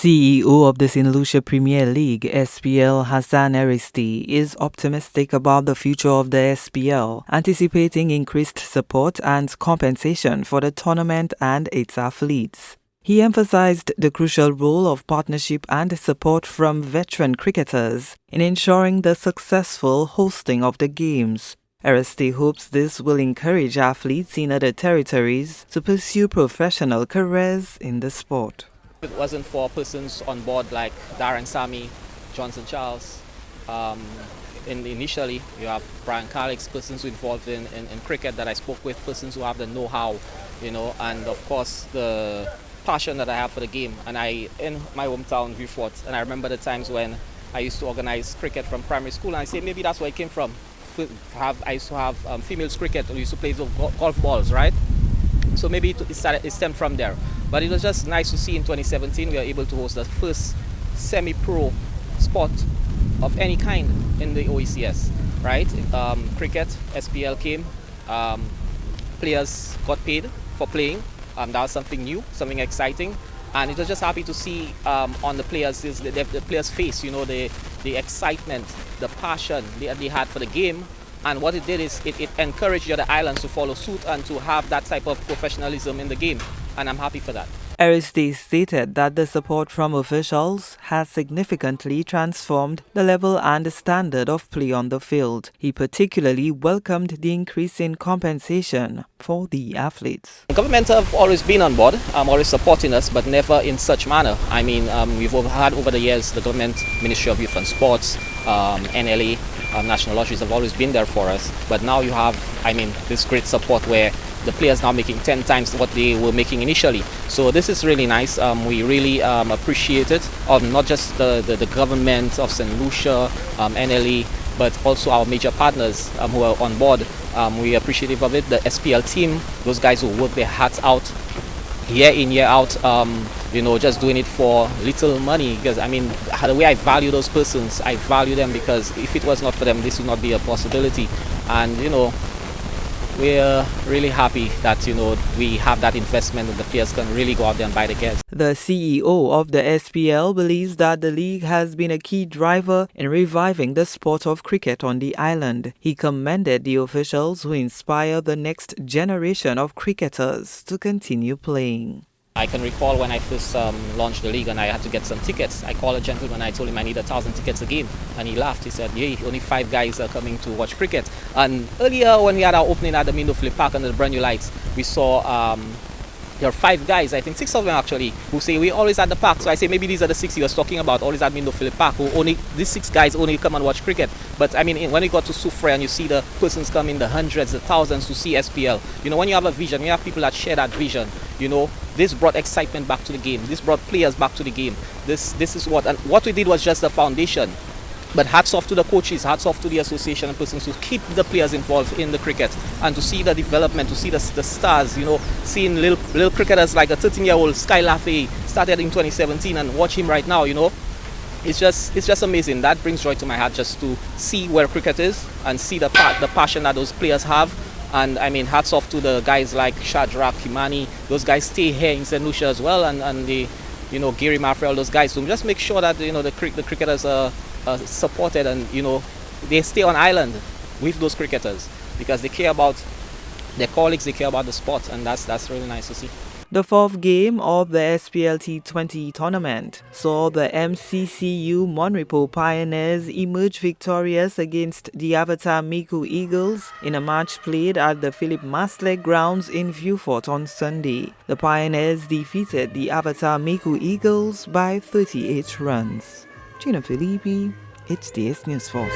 CEO of the Lucia Premier League (SPL) Hasan Euristee is optimistic about the future of the SPL, anticipating increased support and compensation for the tournament and its athletes. He emphasized the crucial role of partnership and support from veteran cricketers in ensuring the successful hosting of the games. Euristee hopes this will encourage athletes in other territories to pursue professional careers in the sport. If it wasn't for persons on board like Darren Sammy, Johnson Charles, initially you have Brian Calix, persons involved in cricket that I spoke with, persons who have the know-how, and of course the passion that I have for the game. And in my hometown, Vieux-Fort, and I remember the times when I used to organize cricket from primary school, and I say maybe that's where it came from. I used to have females cricket, we used to play those golf balls, right? So maybe it stemmed from there. But it was just nice to see in 2017 we were able to host the first semi-pro sport of any kind in the OECS, right? Cricket, SPL came, players got paid for playing. That was something new, something exciting. And it was just happy to see on the players' face, the excitement, the passion they had for the game. And what it did is it encouraged the other islands to follow suit and to have that type of professionalism in the game. And I'm happy for that. Euristee stated that the support from officials has significantly transformed the level and standard of play on the field. He particularly welcomed the increase in compensation for the athletes. The government have always been on board, always supporting us, but never in such manner. I mean, we've had over the years the government, Ministry of Youth and Sports, NLA, National Lotteries have always been there for us. But now you have, this great support where the players now making 10 times what they were making initially. So this is really nice. We really appreciate it, not just the government of St. Lucia, NLE, but also our major partners who are on board. We are appreciative of it. The SPL team, those guys who work their hearts out year in, year out, just doing it for little money. Because the way I value those persons, I value them because if it was not for them, this would not be a possibility. And we're really happy that we have that investment and the players can really go out there and buy the gears. The CEO of the SPL believes that the league has been a key driver in reviving the sport of cricket on the island. He commended the officials who inspire the next generation of cricketers to continue playing. I can recall when I first launched the league and I had to get some tickets. I called a gentleman, I told him I need 1,000 tickets a game. And he laughed, he said, "Yay, only 5 guys are coming to watch cricket." And earlier when we had our opening at the Mindo Philip Park under the brand new lights, we saw there are 5 guys, I think 6 of them actually, who say we always at the park. So I say maybe these are the 6 he was talking about, always at Mindo Philip Park, these 6 guys only come and watch cricket. But when you got to Soufre and you see the persons come in the hundreds, the thousands to see SPL, when you have a vision, you have people that share that vision, this brought excitement back to the game. This brought players back to the game. This is what we did was just the foundation. But hats off to the coaches, hats off to the association and persons who keep the players involved in the cricket and to see the development, to see the stars, seeing little cricketers like a 13-year-old Sky Lafay started in 2017 and watch him right now, it's just amazing. That brings joy to my heart just to see where cricket is and see the passion that those players have. And hats off to the guys like Shadrach, Kimani, those guys stay here in St. Lucia as well, and the, Gary Marfrell, those guys, to just make sure that, the cricketers are supported and, they stay on island with those cricketers because they care about their colleagues, they care about the sport, and that's really nice to see. The 4th game of the SPL T20 tournament saw the MCCU Monrepo Pioneers emerge victorious against the Avatar Miku Eagles in a match played at the Philip Masleg grounds in Vieux-Fort on Sunday. The Pioneers defeated the Avatar Miku Eagles by 38 runs. Gina Filippi, HDS News Force.